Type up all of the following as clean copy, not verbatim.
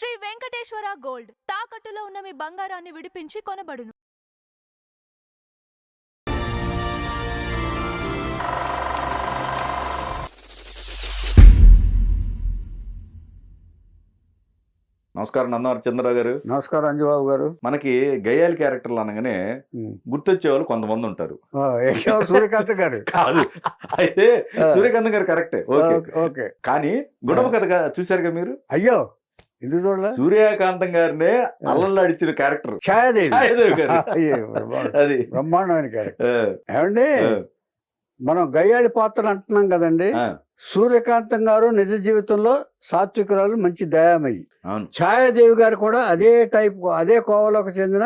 Shri Venkateswara gold తాకట్టులో ఉన్న మీ బంగారాన్ని విడిపించి కొనబడును. నమస్కారం నందమూరి చంద్రరావు గారు. నమస్కారం అంజబాబు గారు. మనకి గయ్యాలి క్యారెక్టర్లు అనగానే గుర్తొచ్చే వాళ్ళు కొంతమంది ఉంటారు. సూర్యకాంత్ గారు కాదు, అయితే సూర్యకాంత్ గారు కరెక్టే. ఓకే, కానీ గుణమ కథ చూసారుగా మీరు? అయ్యో ఇది చూడలే. సూర్యకాంతం గారినే అల్లల్లో అడిచిన క్యారెక్టర్ ఛాయాదేవి గారు. అది బ్రహ్మాండమైన క్యారెక్టర్. ఏమండి మనం గయ్యాళి పాత్ర అంటున్నాం కదండి. సూర్యకాంతం గారు నిజ జీవితంలో సాత్వికురాలు, మంచి దయామయ్యి. ఛాయాదేవి గారు కూడా అదే టైప్, అదే కోవలోకి చెందిన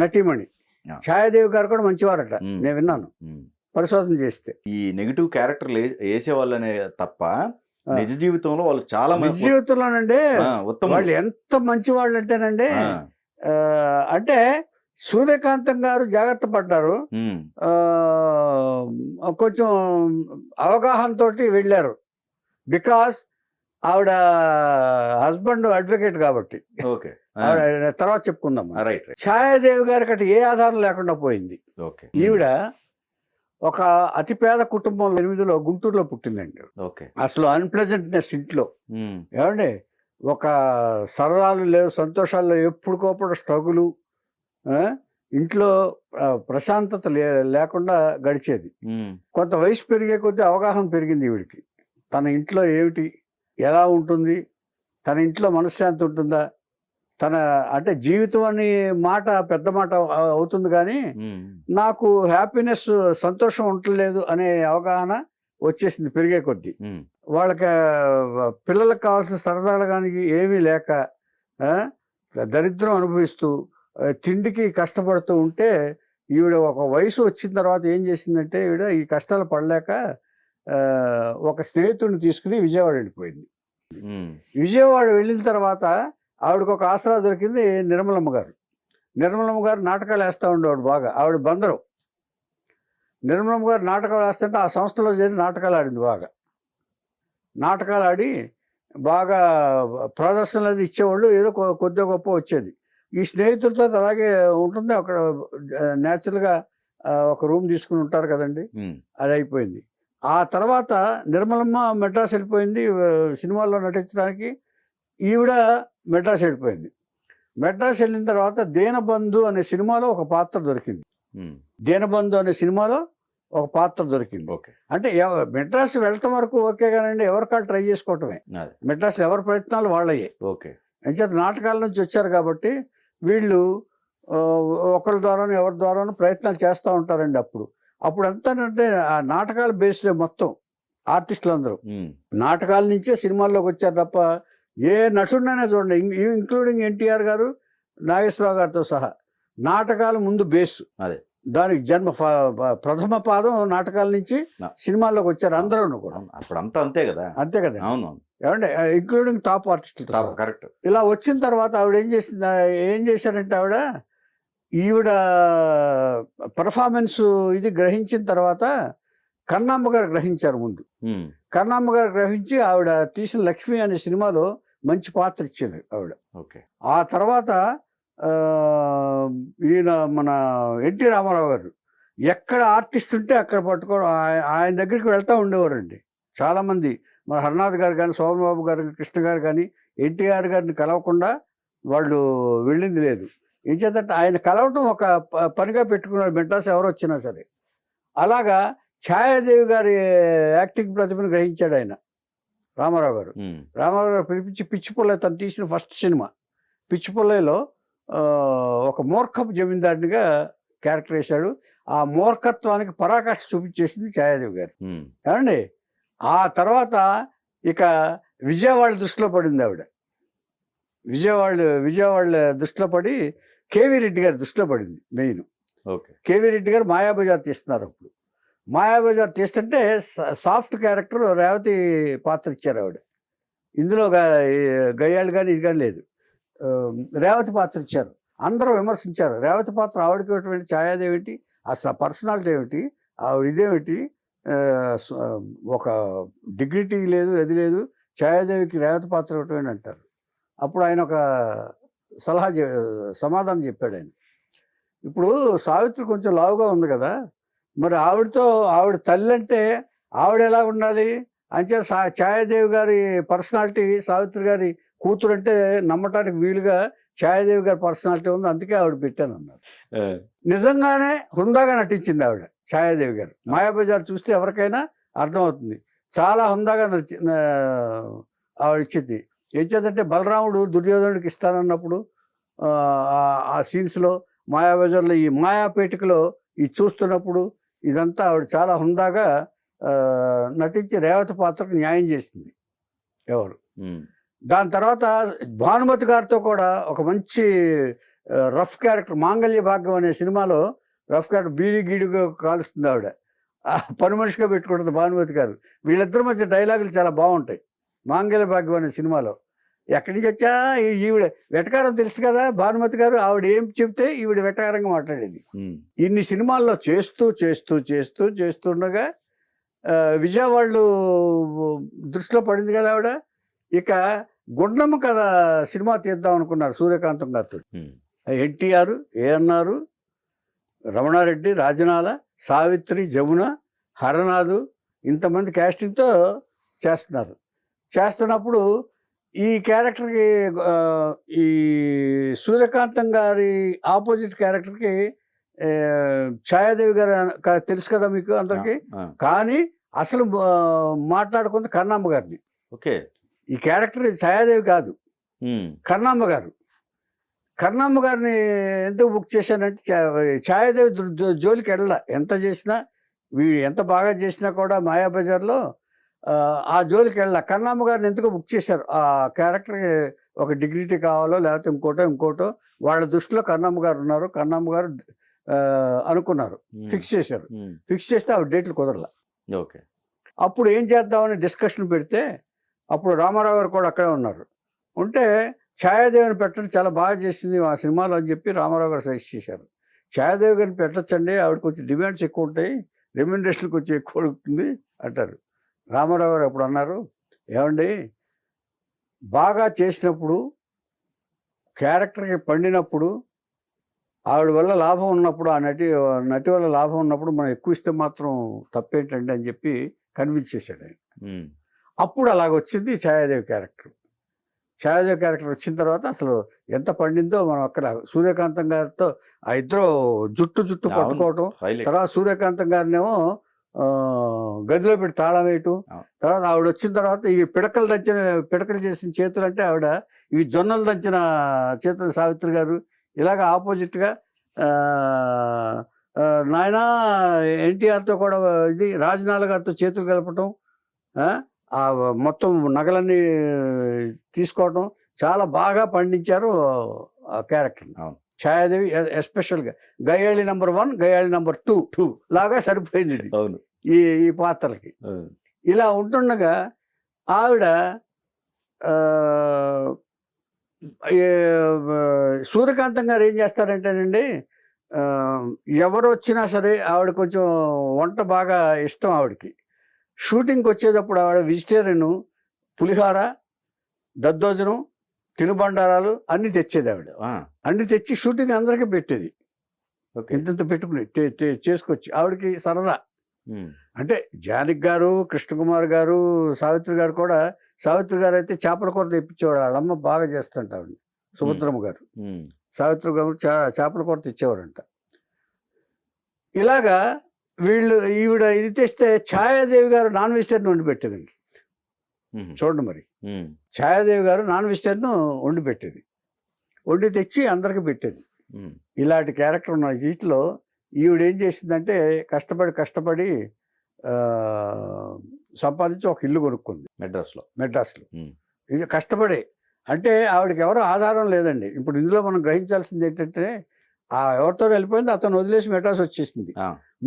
నటీమణి. ఛాయాదేవి గారు కూడా మంచివారట, నేను విన్నాను పరిశోధన చేస్తే. ఈ నెగిటివ్ క్యారెక్టర్లు వేసేవాళ్ళనే తప్ప నిజ జీవితంలో వాళ్ళు చాలా నిజ జీవితంలోనండి వాళ్ళు ఎంత మంచి వాళ్ళు అంటేనండి, అంటే సూర్యకాంతం గారు జాగ్రత్త పడ్డారు, కొంచెం అవగాహనతో వెళ్ళారు. బికాస్ ఆవిడ హస్బెండ్ అడ్వకేట్ కాబట్టి, ఆవిడ తర్వాత చెప్పుకుందాం. ఛాయాదేవి గారికి అటు ఏ ఆధారం లేకుండా పోయింది. ఈవిడ ఒక అతిపేద కుటుంబంలో 8లో గుంటూరులో పుట్టిందండి. అసలు అన్ప్లెజెంట్నెస్ ఇంట్లో. ఏమండి ఒక సరదాలు లేవు, సంతోషాలు లేవు, ఎప్పుడుకోప్పుడు స్ట్రగులు, ఇంట్లో ప్రశాంతత లేకుండా గడిచేది. కొంత వయసు పెరిగే కొద్దీ అవగాహన పెరిగింది ఈవిడికి. తన ఇంట్లో ఏమిటి, ఎలా ఉంటుంది, తన ఇంట్లో మనశ్శాంతి ఉంటుందా, తన అంటే జీవితం అని మాట పెద్ద మాట అవుతుంది కానీ నాకు హ్యాపీనెస్, సంతోషం ఉండలేదు అనే అవగాహన వచ్చేసింది పెరిగే కొద్దీ. వాళ్ళకి పిల్లలకు కావాల్సిన సరదాలు కానీ ఏమీ లేక దరిద్రం అనుభవిస్తూ తిండికి కష్టపడుతూ ఉంటే, ఈవిడ ఒక వయసు వచ్చిన తర్వాత ఏం చేసిందంటే, ఈవిడ ఈ కష్టాలు పడలేక ఒక స్నేహితుడిని తీసుకుని విజయవాడ వెళ్ళిపోయింది. విజయవాడ వెళ్ళిన తర్వాత ఆవిడకు ఒక ఆసరా దొరికింది నిర్మలమ్మ గారు. నిర్మలమ్మ గారు నాటకాలు వేస్తూ ఉండేవాడు బాగా. ఆవిడ బందరం. నిర్మలమ్మ గారు నాటకాలు వేస్తుంటే ఆ సంస్థలో చేరి నాటకాలు ఆడింది బాగా. నాటకాలు ఆడి బాగా ప్రదర్శనలు అది ఇచ్చేవాళ్ళు, ఏదో కొద్దిగా గొప్ప వచ్చేది. ఈ స్నేహితులతో అలాగే ఉంటుంది. అక్కడ న్యాచురల్గా ఒక రూమ్ తీసుకుని ఉంటారు కదండి, అది అయిపోయింది. ఆ తర్వాత నిర్మలమ్మ మెడ్రాస్ వెళ్ళిపోయింది సినిమాల్లో నటించడానికి. ఈవిడ మెడ్రాస్ వెళ్ళిపోయింది. మెడ్రాస్ వెళ్ళిన తర్వాత దీనబంధు అనే సినిమాలో ఒక పాత్ర దొరికింది. దీనబంధు అనే సినిమాలో ఒక పాత్ర దొరికింది. అంటే మెడ్రాస్ వెళ్ళటం వరకు ఓకే కానండి, ఎవరికాళ్ళు ట్రై చేసుకోవటమే. మెడ్రాస్లో ఎవరి ప్రయత్నాలు వాళ్ళయ్యే. అంచేత నాటకాల నుంచి వచ్చారు కాబట్టి వీళ్ళు ఒకరి ద్వారానో ఎవరి ద్వారానో ప్రయత్నాలు చేస్తూ ఉంటారండి. అప్పుడు ఎంతంటే ఆ నాటకాల బేస్డే మొత్తం ఆర్టిస్టులు అందరూ నాటకాల నుంచే సినిమాల్లోకి వచ్చారు తప్ప ఏ నటుడినైనా చూడండి, ఇంక్లూడింగ్ ఎన్టీఆర్ గారు, నాగేశ్వరరావు గారితో సహా నాటకాలు ముందు బేసు. దానికి ప్రథమ పాదం నాటకాల నుంచి సినిమాల్లోకి వచ్చారు అందరూ కూడా. అంతే కదా ఏమంటే ఇంక్లూడింగ్ టాప్ ఆర్టిస్టులు. కరెక్ట్. ఇలా వచ్చిన తర్వాత ఆవిడ ఏం చేశారంటే, ఈవిడ పర్ఫార్మెన్స్ ఇది గ్రహించిన తర్వాత కన్నామ్మ గారు గ్రహించారు ముందు. కన్నామ్మ గారు గ్రహించి ఆవిడ తీసిన లక్ష్మి అనే సినిమాలో మంచి పాత్ర ఇచ్చారు ఆవిడ. ఆ తర్వాత ఈయన మన ఎన్టీ రామారావు గారు ఎక్కడ ఆర్టిస్ట్ ఉంటే అక్కడ పట్టుకోవడం, ఆయన దగ్గరికి వెళ్తూ ఉండేవారండి చాలామంది. మన హరినాథ్ గారు కానీ, సోమబాబు గారు, కృష్ణ గారు కానీ ఎన్టీఆర్ గారిని కలవకుండా వాళ్ళు వెళ్ళింది లేదు. ఏం చేద్దంటే ఆయన కలవటం ఒక పనిగా పెట్టుకున్నారు మెడ్రాస్ ఎవరు వచ్చినా సరే. అలాగా ఛాయాదేవి గారి యాక్టింగ్ ప్రతిభను గ్రహించాడు ఆయన రామారావు గారు. రామారావు గారు పిలిపించి పిచ్చిపుల్లయ్య, తను తీసిన ఫస్ట్ సినిమా పిచ్చిపుల్లయ్యలో ఒక మూర్ఖపు జమీందారునిగా క్యారెక్టర్ వేశాడు. ఆ మూర్ఖత్వానికి పరాకాష్ఠ చూపించేసింది ఛాయాదేవి గారు. ఏమండి ఆ తర్వాత ఇక విజయవాడ దృష్టిలో పడింది ఆవిడ. విజయవాడ దృష్టిలో పడి కేవీ రెడ్డి గారి దృష్టిలో పడింది మెయిన్. కేవీ రెడ్డి గారు మాయాబజార్ తీస్తున్నారు. అప్పుడు మాయాబజార్ తీస్తుంటే సాఫ్ట్ క్యారెక్టర్ రేవతి పాత్ర ఇచ్చారు ఆవిడ. ఇందులో గయ్యాళ్ళు కానీ ఇది కానీ లేదు, రేవతి పాత్ర ఇచ్చారు. అందరూ విమర్శించారు. రేవతి పాత్ర ఆవిడకి ఏమిటి, ఛాయాదేవి ఏంటి, అసలు పర్సనాలిటీ ఏమిటి, ఆవిడ ఇదేమిటి, ఒక డిగ్నిటీ లేదు, అది లేదు, ఛాయాదేవికి రేవతి పాత్ర ఇవ్వటమేంటి అంటారు. అప్పుడు ఆయన ఒక సమాధానం చెప్పాడు ఆయన. ఇప్పుడు సావిత్రి కొంచెం లావుగా ఉంది కదా, మరి ఆవిడ తల్లి అంటే ఆవిడ ఎలా ఉండాలి అంచే ఛాయాదేవి గారి పర్సనాలిటీ, సావిత్రి గారి కూతురు అంటే నమ్మటానికి వీలుగా ఛాయాదేవి గారి పర్సనాలిటీ ఉంది, అందుకే ఆవిడ పెట్టాను అన్నారు. నిజంగానే హుందాగా నటించింది ఆవిడ ఛాయాదేవి గారు. మాయాబజార్ చూస్తే ఎవరికైనా అర్థమవుతుంది, చాలా హుందాగా ఆవిడ ఇచ్చింది. ఏం చేద్దంటే బలరాముడు దుర్యోధనుడికి ఇస్తానన్నప్పుడు ఆ సీన్స్లో మాయాబజార్లో ఈ మాయాపేటికలో ఇది చూస్తున్నప్పుడు ఇదంతా ఆవిడ చాలా హుందాగా నటించి రేవతి పాత్రకు న్యాయం చేసింది ఎవరు. దాని తర్వాత భానుమతి గారితో కూడా ఒక మంచి రఫ్ క్యారెక్టర్, మాంగళ్య భాగ్యం అనే సినిమాలో రఫ్ క్యారెక్టర్, బీడి గీడిగా కాలుస్తుంది ఆవిడ, పని మనిషిగా పెట్టుకుంటుంది భానుమతి గారు. వీళ్ళిద్దరి మధ్య డైలాగులు చాలా బాగుంటాయి మాంగళ్య భాగ్యం అనే సినిమాలో. ఎక్కడి నుంచి వచ్చా ఈవిడ వెటకారం తెలుసు కదా భానుమతి గారు, ఆవిడ ఏం చెప్తే ఈవిడ వెటకారంగా మాట్లాడేది. ఇన్ని సినిమాల్లో చేస్తుండగా విజయవాడలో దృష్టిలో పడింది కదా ఆవిడ. ఇక గుండమ్మ కథ సినిమా తీద్దాం అనుకున్నారు సూర్యకాంతం గారితో. ఎన్టీఆర్, ఏఎన్ఆర్, రమణారెడ్డి, రాజనాల, సావిత్రి, జమున, హరనాథు ఇంతమంది క్యాస్టింగ్తో చేస్తున్నప్పుడు ఈ క్యారెక్టర్కి, ఈ సూర్యకాంతం గారి ఆపోజిట్ క్యారెక్టర్కి ఛాయాదేవి గారు తెలుసు కదా మీకు అందరికి. కానీ అసలు మాట్లాడుకుంది కర్ణమ్మ గారిని. ఓకే, ఈ క్యారెక్టర్ ఛాయాదేవి కాదు, కర్ణమ్మ గారు. కర్ణమ్మ గారిని ఎందుకు బుక్ చేశానంటే ఛాయాదేవి జోలికి వెళ్ళా. ఎంత బాగా చేసినా కూడా మాయాబజార్లో ఆ జోలికి వెళ్ళా. కర్ణమ్మ గారిని ఎందుకు బుక్ చేశారు, ఆ క్యారెక్టర్కి ఒక డిగ్నిటీ కావాలో లేకపోతే ఇంకోటో వాళ్ళ దృష్టిలో కర్ణమ్మ గారు ఉన్నారు. కర్ణమ్మ గారు అనుకున్నారు, ఫిక్స్ చేశారు. ఫిక్స్ చేస్తే ఆవిడ డేట్లు కుదరలా. ఓకే, అప్పుడు ఏం చేద్దామని డిస్కషన్ పెడితే అప్పుడు రామారావు గారు కూడా అక్కడే ఉన్నారు. ఉంటే ఛాయాదేవిని పెట్టడం చాలా బాగా చేసింది ఆ సినిమాలో అని చెప్పి రామారావు గారు సజెస్ట్ చేశారు. ఛాయాదేవి గారిని పెట్టచ్చండి, ఆవిడ కొంచెం డిమాండ్స్ ఎక్కువ ఉంటాయి, రెమ్యునరేషన్ కొంచెం ఎక్కువ అడుగుతుంది అంటారు. రామారావు గారు అప్పుడు అన్నారు, ఏమండి బాగా చేసినప్పుడు క్యారెక్టర్కి పండినప్పుడు ఆవిడ వల్ల లాభం ఉన్నప్పుడు, ఆ నటి వల్ల లాభం ఉన్నప్పుడు మనం ఎక్కువ ఇస్తే మాత్రం తప్పేంటండి అని చెప్పి కన్విన్స్ చేశాడు ఆయన. అప్పుడు అలాగొచ్చింది ఛాయాదేవి క్యారెక్టర్. ఛాయాదేవి క్యారెక్టర్ వచ్చిన తర్వాత అసలు ఎంత పండిందో మనం అక్కడ సూర్యకాంతం గారితో ఆ ఇద్దరు జుట్టు పట్టుకోవటం, తర్వాత సూర్యకాంతం గారినేమో గదిలో పెట్టి తాళం వేయటం, తర్వాత ఆవిడ వచ్చిన తర్వాత ఇవి పిడకలు చేసిన చేతులు అంటే ఆవిడ ఇవి జొన్నలు దంచిన చేతులు సావిత్రి గారు. ఇలాగ ఆపోజిట్గా నాయన ఎన్టీఆర్తో కూడా ఇది రాజనాల గారితో చేతులు కలపటం, ఆ మొత్తం నగలన్నీ తీసుకోవటం చాలా బాగా పండించారు ఆ క్యారెక్టర్ని. ఛాయాదేవి ఎస్పెషల్గా గయాళి నెంబర్ 1, గయాళి నెంబర్ 2 లాగా సరిపోయింది ఇది ఈ పాత్రలకి. ఇలా ఉంటుండగా ఆవిడ సూర్యకాంతం గారు ఏం చేస్తారంటేనండి, ఎవరు వచ్చినా సరే ఆవిడ కొంచెం వంట బాగా ఇష్టం ఆవిడకి. షూటింగ్కి వచ్చేటప్పుడు ఆవిడ వెజిటేరియన్, పులిహోర, దద్దోజనం, తినుబండారాలు అన్నీ తెచ్చేది ఆవిడ. అన్నీ తెచ్చి షూటింగ్ అందరికీ పెట్టేది. ఇంత పెట్టుకుని చేసుకొచ్చి ఆవిడకి సరదా. అంటే జానకి గారు, కృష్ణకుమార్ గారు, సావిత్రి గారు కూడా, సావిత్రి గారు అయితే చేపల కూర తెప్పించేవాడు, వాళ్ళమ్మ బాగా చేస్తుంట ఆవిడ. సుభద్రమ్మ గారు, సావిత్రి గారు చేపల కూర తెచ్చేవాడంట. ఇలాగా ఈవిడ ఇది తెస్తే ఛాయాదేవి గారు నాన్ వెజిటేరియన్ వండి పెట్టేదండి. చూడండి మరి, ఛాయాదేవి గారు నాన్ వెజిటేరియన్ వండి పెట్టేది, వండి తెచ్చి అందరికి పెట్టేది. ఇలాంటి క్యారెక్టర్ ఉన్న వీటిలో ఈవిడ ఏం చేసిందంటే కష్టపడి సంపాదించి ఒక ఇల్లు కొనుక్కుంది మెడ్రాస్లో. ఇది కష్టపడి అంటే ఆవిడకి ఎవరో ఆధారం లేదండి. ఇప్పుడు ఇందులో మనం గ్రహించాల్సింది ఏంటంటే, ఆ ఎవరితో వెళ్ళిపోయింది, అతను వదిలేసి మెడ్రాస్ వచ్చేసింది.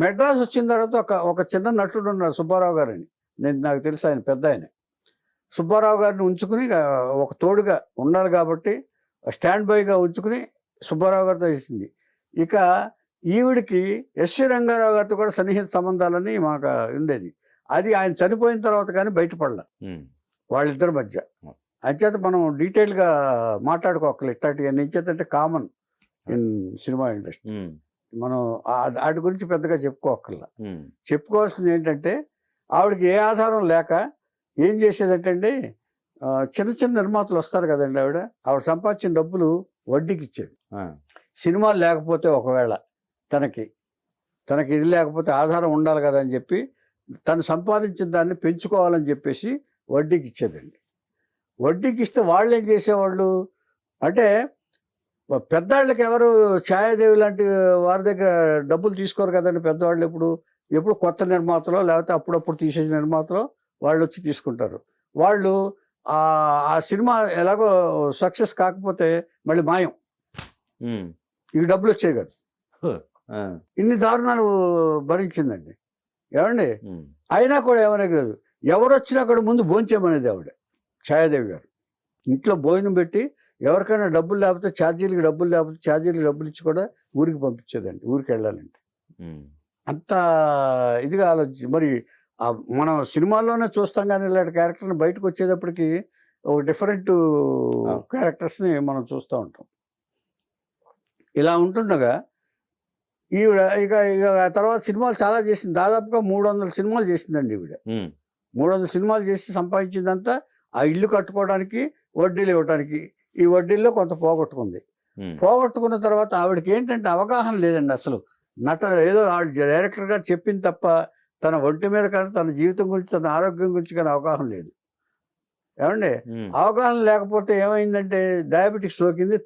మెడ్రాస్ వచ్చిన తర్వాత ఒక చిన్న నటుడు ఉన్నారు సుబ్బారావు గారు అని, నాకు తెలుసు, ఆయన పెద్ద ఆయన. సుబ్బారావు గారిని ఉంచుకుని ఒక తోడుగా ఉండాలి కాబట్టి స్టాండ్ బైగా ఉంచుకుని సుబ్బారావు గారితో చేసింది. ఇక ఈవిడికి ఎస్వి రంగారావు గారితో కూడా సన్నిహిత సంబంధాలని మాకు ఉండేది. అది ఆయన చనిపోయిన తర్వాత కానీ బయటపడలా వాళ్ళిద్దరి మధ్య. అంచేత మనం డీటెయిల్గా మాట్లాడుకోవాలి. ఇట్లాంటివన్నీ ఎంచేతంటే కామన్ ఇన్ సినిమా ఇండస్ట్రీ. మనం వాటి గురించి పెద్దగా చెప్పుకోకర్లా. చెప్పుకోవాల్సింది ఏంటంటే ఆవిడకి ఏ ఆధారం లేక ఏం చేసేదంటే అండి, చిన్న చిన్న నిర్మాతలు వస్తారు కదండి, ఆవిడ సంపాదించిన డబ్బులు వడ్డీకి ఇచ్చేది. సినిమాలు లేకపోతే ఒకవేళ తనకి ఇది లేకపోతే ఆధారం ఉండాలి కదా అని చెప్పి తను సంపాదించిన దాన్ని పెంచుకోవాలని చెప్పేసి వడ్డీకి ఇచ్చేదండి. వడ్డీకి ఇస్తే వాళ్ళు ఏం చేసేవాళ్ళు అంటే, పెద్దవాళ్ళకి ఎవరు ఛాయాదేవి లాంటి వారి దగ్గర డబ్బులు తీసుకోరు కదండి. పెద్దవాళ్ళు ఎప్పుడు కొత్త నిర్మాతలో లేకపోతే అప్పుడప్పుడు తీసేసిన నిర్మాతలో వాళ్ళు వచ్చి తీసుకుంటారు. వాళ్ళు ఆ సినిమా ఎలాగో సక్సెస్ కాకపోతే మళ్ళీ మాయం, ఈ డబ్బులు వచ్చాయి కదా. ఇన్ని దారుణాలు భరించిందండి ఏమండి. అయినా కూడా ఏమనగలేదు. ఎవరు వచ్చినా కూడా ముందు భోంచేయమనేది ఆవిడ, ఛాయాదేవి గారు. ఇంట్లో భోజనం పెట్టి ఎవరికైనా డబ్బులు లేకపోతే ఛార్జీలకు డబ్బులు ఇచ్చి కూడా ఊరికి పంపించేదండి, ఊరికి వెళ్ళాలంటే. అంత ఇదిగా ఆలోచించి మరి మనం సినిమాల్లోనే చూస్తాం కానీ ఇలాంటి క్యారెక్టర్ని బయటకు వచ్చేటప్పటికి ఒక డిఫరెంట్ క్యారెక్టర్స్ని మనం చూస్తూ ఉంటాం. ఇలా ఉంటుండగా ఈవిడ ఇక తర్వాత సినిమాలు చాలా చేసింది. దాదాపుగా 300 సినిమాలు చేసిందండి ఈవిడ. 300 సినిమాలు చేసి సంపాదించిందంతా ఆ ఇల్లు కట్టుకోవడానికి, వడ్డీలు ఇవ్వడానికి. ఈ వడ్డీల్లో కొంత పోగొట్టుకుంది. పోగొట్టుకున్న తర్వాత ఆవిడకి ఏంటంటే అవగాహన లేదండి అసలు. ఏదో డైరెక్టర్ గారు చెప్పింది తప్ప తన ఒంటి మీద కానీ, తన జీవితం గురించి, తన ఆరోగ్యం గురించి కానీ అవగాహన లేదు ఏమండి. అవగాహన లేకపోతే ఏమైందంటే డయాబెటిక్స్ సోకింది,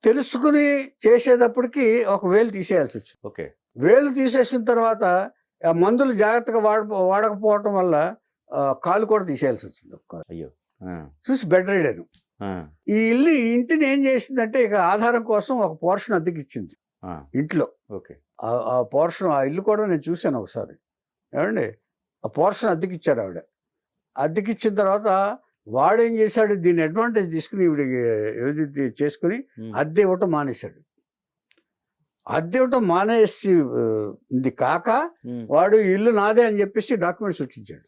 తెలుసుకుని చేసేటప్పటికి ఒక వేలు తీసేయాల్సి వచ్చింది. వేలు తీసేసిన తర్వాత ఆ మందులు జాగ్రత్తగా వాడకపోవటం వల్ల కాలు కూడా తీసేయాల్సి వచ్చింది. చూసి బెడ్ రైడను. ఈ ఇంటిని ఏం చేసిందంటే ఇక ఆధారం కోసం ఒక పోర్షన్ అద్దెకి ఇచ్చింది ఇంట్లో. ఆ పోర్షన్, ఆ ఇల్లు కూడా నేను చూశాను ఒకసారి ఏమండి. ఆ పోర్షన్ అద్దెకిచ్చారు ఆవిడ. అద్దెకిచ్చిన తర్వాత వాడేం చేశాడు, దీన్ని అడ్వాంటేజ్ తీసుకుని ఈవిడికి చేసుకుని అద్దె ఇవ్వటం మానేశాడు. అద్దె ఇవ్వటం మానేసి ఇది కాక వాడు ఇల్లు నాదే అని చెప్పేసి డాక్యుమెంట్స్ వచ్చించాడు.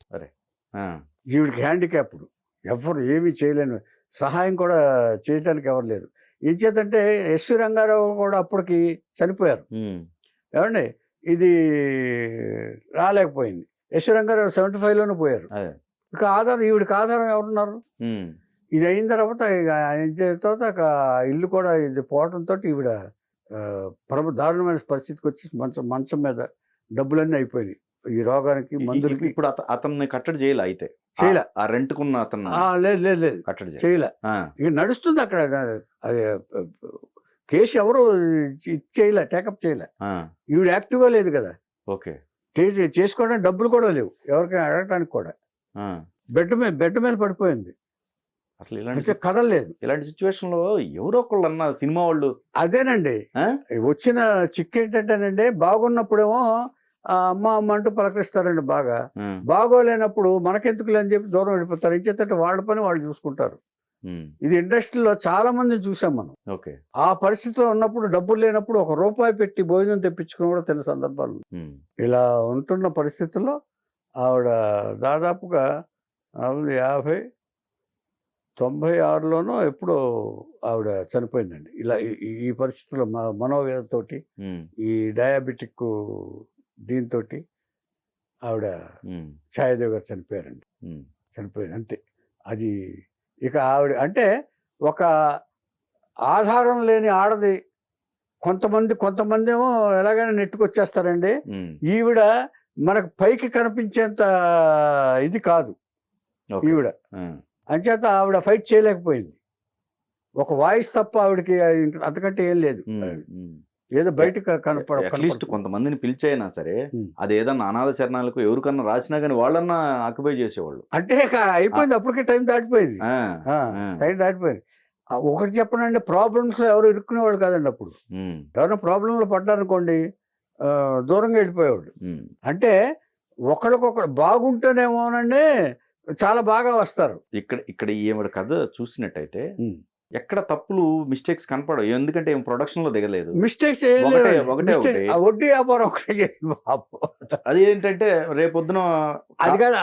ఈవిడికి హ్యాండిక్యాప్డ్, ఎవరు ఏమీ చేయలేని, సహాయం కూడా చేయటానికి ఎవరు లేరు. ఏం చేతంటే ఎస్వి రంగారావు కూడా అప్పటికి చనిపోయారు ఏమండి. ఇది రాలేకపోయింది. ఎస్వి రంగారావు 75లోనే పోయారు. ఇక ఈవిడికి ఆధారం ఎవరున్నారు. ఇది అయిన తర్వాత ఇల్లు కూడా ఇది పోవడంతో ఈవిడ దారుణమైన పరిస్థితికి వచ్చి మంచం మీద డబ్బులన్నీ అయిపోయినాయి ఈ రోగానికి, మందులకి. ఇప్పుడు అతన్ని కట్టడి చేయలే, అయితే చేయలే. ఆ రెంట్కున్న అతను లేదు కట్టడి చేయలే. ఇక నడుస్తుంది అక్కడ. అది కేసు ఎవరు చేయలే, టేకప్ చేయలే. ఈవిడ యాక్టివ్గా లేదు కదా. చేసుకోవడానికి డబ్బులు కూడా లేవు, ఎవరికైనా అడగటానికి కూడా. బెడ్ మీద పడిపోయింది, అసలు ఇలాంటి కదలలేదు. ఇలాంటి సిచ్యువేషన్ లో ఎవరో ఒకళ్ళు అన్న సినిమా వాళ్ళు అదేనండి వచ్చిన చిక్కు ఏంటంటేనండి, బాగున్నప్పుడేమో అమ్మ అంటూ పలకరిస్తారండి, బాగోలేనప్పుడు మనకెందుకులే అని చెప్పి దూరం వెళ్ళిపోతారు. ఇంచేతంటే వాళ్ళ పని వాళ్ళు చూసుకుంటారు. ఇది ఇండస్ట్రీలో చాలా మందిని చూసాం మనం. ఆ పరిస్థితిలో ఉన్నప్పుడు, డబ్బులు లేనప్పుడు ₹1 పెట్టి భోజనం తెప్పించుకుని కూడా తిన్న సందర్భాలు. ఇలా ఉంటున్న పరిస్థితుల్లో ఆవిడ దాదాపుగా 96లోనో ఎప్పుడో ఆవిడ చనిపోయిందండి. ఇలా ఈ పరిస్థితుల్లో మనోవేదతోటి, ఈ డయాబెటిక్ దీంతో ఆవిడ ఛాయాదేవి గారు చనిపోయారండి. చనిపోయింది అంతే. అది ఇక ఆవిడ అంటే ఒక ఆధారం లేని ఆడది. కొంతమంది ఏమో ఎలాగైనా నెట్టుకొచ్చేస్తారండి. ఈవిడ మనకు పైకి కనిపించేంత ఇది కాదు ఈవిడ. అంచేత ఆవిడ ఫైట్ చేయలేకపోయింది. ఒక వాయిస్ తప్ప ఆవిడకి అంతకంటే ఏం లేదు. ఏదో బయటకు అట్లీస్ట్ కొంతమందిని పిలిచైనా సరే, అది ఏదన్నా అనాథ శరణాలకు ఎవరికన్నా రాసినా కానీ వాళ్ళన్నా ఆక్యుపై చేసేవాళ్ళు. అంటే అయిపోయింది, అప్పటికే టైం దాటిపోయింది. ఒకటి చెప్పనండి, ప్రాబ్లమ్స్ లో ఎవరు ఇరుక్కునేవాళ్ళు కాదండి. అప్పుడు ఎవరైనా ప్రాబ్లంలో పడ్డారనుకోండి దూరంగా వెళ్ళిపోయేవాళ్ళు. అంటే ఒకరికొకరు బాగుంటేనేమోనండి చాలా బాగా వస్తారు. ఇక్కడ ఈవిడ కథ చూసినట్టయితే ఎక్కడ తప్పులు మిస్టేక్స్ కనపడవు, ఎందుకంటే ఏం ప్రొడక్షన్ లో దిగలేదు. మిస్టేక్స్ ఒకటే వడ్డీ వ్యాపారం ఒకటే చేసింది బాబు. అది ఏంటంటే రేపొద్దున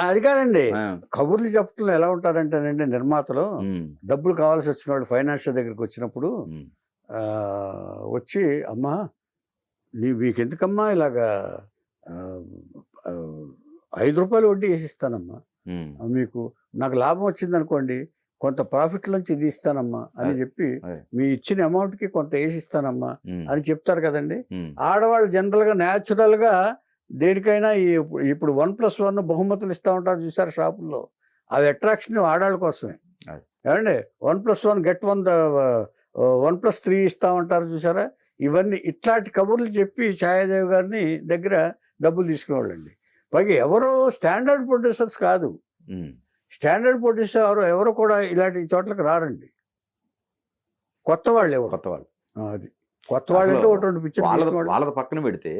అది కాదండి, కబుర్లు చెప్పడంలో ఎలా ఉంటారంటేనండి నిర్మాతలు డబ్బులు కావాల్సి వచ్చిన వాళ్ళు ఫైనాన్షియల్ దగ్గరికి వచ్చినప్పుడు వచ్చి అమ్మా మీకు ఎందుకమ్మా ఇలాగా 5 రూపాయలు వడ్డీ వేసిస్తానమ్మా, మీకు నాకు లాభం వచ్చింది అనుకోండి కొంత ప్రాఫిట్ నుంచి ఇది ఇస్తానమ్మా అని చెప్పి మీ ఇచ్చిన అమౌంట్కి కొంత వేసిస్తానమ్మా అని చెప్తారు కదండి. ఆడవాళ్ళు జనరల్గా న్యాచురల్గా దేనికైనా ఇప్పుడు 1+1 బహుమతులు ఇస్తూ ఉంటారు చూసారు షాపుల్లో, అవి అట్రాక్షన్ ఆడవాళ్ళ కోసమే ఏమండి. 1+1 గెట్ 1+3 ఇస్తూ ఉంటారు చూసారా. ఇవన్నీ ఇట్లాంటి కబుర్లు చెప్పి ఛాయాదేవి గారిని దగ్గర డబ్బులు తీసుకునేవాళ్ళండి. పైగా ఎవరో స్టాండర్డ్ ప్రొడ్యూసర్స్ కాదు, స్టాండర్డ్ ప్రొడ్యూసర్ ఎవరు కూడా ఇలాంటి చోట్లకి రారండి, కొత్త వాళ్ళు అది కొత్త వాళ్ళంటే ఒకటి 2 పిక్చర్ వాళ్ళది పక్కన పెడితే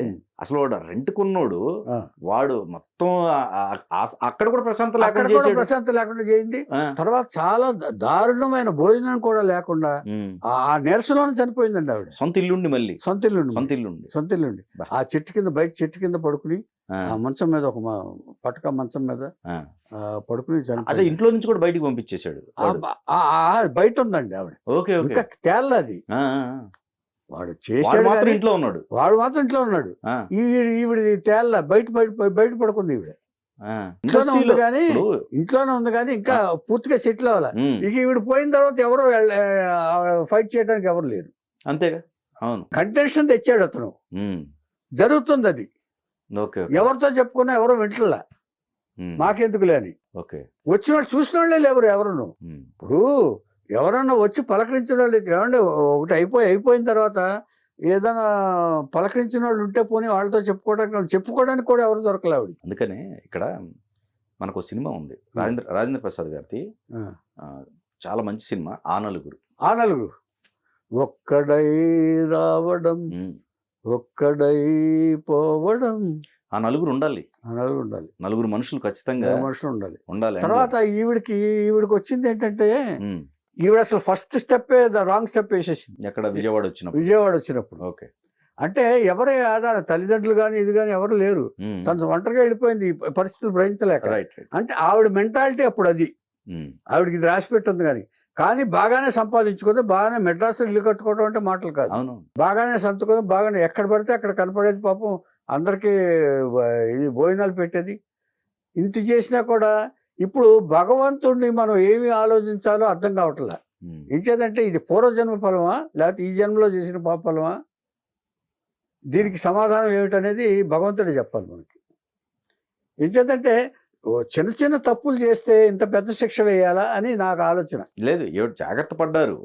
అసలు వాడు రెంట్కున్నోడు వాడు మొత్తం అక్కడ కూడా ప్రశాంతం లేకుండా చేయింది. తర్వాత చాలా దారుణమైన భోజనం కూడా లేకుండా ఆ నీరసంలోనే చనిపోయిందండి ఆవిడ. సొంత ఇల్లుండి ఆ బయట చెట్టు కింద పడుకుని ఆ మంచం మీద ఒక పటక మంచం మీద పడుకుని చనిపోయింది. ఇంట్లో నుంచి కూడా బయటకు పంపించేశాడు. బయట ఉందండి ఆవిడ, ఇంకా తేలది. వాడు చేశాడు, వాడు మాత్రం ఇంట్లో ఉన్నాడు. ఈవిడ తేళ్ళ బయట పడుకుంది. ఈవిడ ఇంట్లోనే ఉంది కానీ ఇంకా పూర్తిగా సెటిల్ అవ్వాలి. ఇక ఈవిడ పోయిన తర్వాత ఎవరు ఫైట్ చేయడానికి ఎవరు లేరు. అంతేగా, కంటెన్షన్ తెచ్చాడు అతను, జరుగుతుంది అది. ఎవరితో చెప్పుకున్నా ఎవరో వింటలా, మాకెందుకులే అని. వచ్చిన వాళ్ళు చూసిన వాళ్ళే లేవరు ఎవరును. ఇప్పుడు ఎవరన్నా వచ్చి పలకరించిన వాళ్ళు ఏమంటే ఒకటి అయిపోయిన తర్వాత ఏదైనా పలకరించిన వాళ్ళు ఉంటే పోనీ వాళ్ళతో చెప్పుకోవడానికి కూడా ఎవరు దొరకలే ఆవిడ. అందుకనే ఇక్కడ మనకు సినిమా ఉంది రాజేంద్ర ప్రసాద్ గారిది, చాలా మంచి సినిమా ఆ నలుగురు. ఒక్కడై రావడం ఒక్కడై పోవడం, ఆ నలుగురు ఉండాలి. నలుగురు మనుషులు ఖచ్చితంగా ఉండాలి. తర్వాత ఈవిడికి వచ్చింది ఏంటంటే ఈవిడ అసలు ఫస్ట్ స్టెప్ రాంగ్ స్టెప్ వేసేసింది. ఎక్కడ విజయవాడ వచ్చినప్పుడు. ఓకే, అంటే ఎవరే ఆధార తల్లిదండ్రులు కానీ ఇది కానీ ఎవరు లేరు, తను ఒంటరిగా వెళ్ళిపోయింది పరిస్థితులు భరించలేక. అంటే ఆవిడ మెంటాలిటీ అప్పుడు అది, ఆవిడకి ఇది రాసి పెట్టింది. కానీ బాగానే సంపాదించుకుంది, బాగానే మెడ్రాస్లో ఇల్లు కట్టుకోవడం అంటే మాటలు కాదు, బాగానే సంతుకుంది, బాగానే ఎక్కడ పడితే అక్కడ కనపడేది. పాపం అందరికీ ఇది భోజనాలు పెట్టేది. ఇంత చేసినా కూడా ఇప్పుడు భగవంతుడిని మనం ఏమి ఆలోచించాలో అర్థం కావట్లే. ఇంచేదంటే ఇది పూర్వజన్మ ఫలమా లేకపోతే ఈ జన్మలో చేసిన పాప ఫలమా, దీనికి సమాధానం ఏమిటనేది భగవంతుడే చెప్పాలి మనకి. ఇంచేదంటే చిన్న తప్పులు చేస్తే ఇంత పెద్ద శిక్ష వేయాలా అని నాకు ఆలోచన లేదు. జాగ్రత్త పడ్డారు.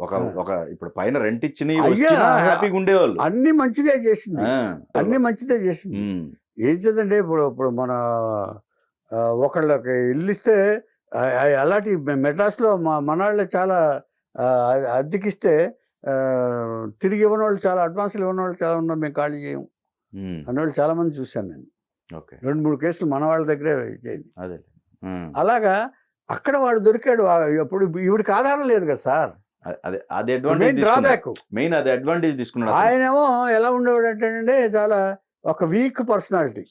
ఇప్పుడు పైన రెంట్ ఇచ్చిన హ్యాపీగా ఉండేవాళ్ళు. అన్ని మంచిదే చేసింది. ఏం చేద్దండి, ఇప్పుడు మన ఒకళ్ళకి ఇల్లు ఇస్తే అలాంటి మెడ్రాస్లో మనవాళ్ళే చాలా అద్దెకిస్తే తిరిగి ఇవ్వని వాళ్ళు చాలా, అడ్వాన్సులు ఇవ్వని వాళ్ళు చాలా ఉన్నారు, మేము ఖాళీ చేయము అన్నవాళ్ళు చాలా మంది చూశాను నేను. 2-3 కేసులు మన వాళ్ళ దగ్గరే చేయండి. అలాగా అక్కడ వాడు దొరికాడు. అప్పుడు ఈవిడికి ఆధారం లేదు కదా సార్, అడ్వాంటేజ్ తీసుకున్నాడు. ఆయనేమో ఎలా ఉండేవాడు అంటే చాలా ఒక వీక్ పర్సనాలిటీ.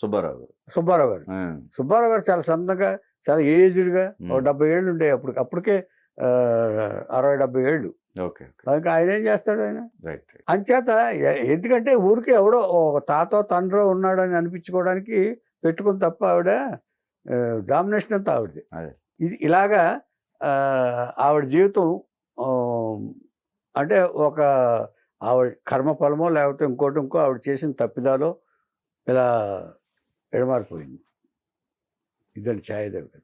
సుబ్బారావు గారు చాలా సన్నగా, చాలా ఏజ్డ్గా, 70 ఏళ్ళు ఉండే అప్పటికే 60-70 ఏళ్ళు. ఆయన ఏం చేస్తాడు ఆయన అంచేత, ఎందుకంటే ఊరికే ఎవడో ఒక తాతో తండ్రో ఉన్నాడని అనిపించుకోవడానికి పెట్టుకుని తప్ప ఆవిడ డామినేషన్ అంతా ఆవిడది. ఇది ఇలాగా ఆవిడ జీవితం అంటే ఒక ఆవిడ కర్మఫలమో లేకపోతే ఇంకో ఆవిడ చేసిన తప్పిదాలో ఇలా ఎడమారిపోయింది. ఇదండి ఛాయాదేవి.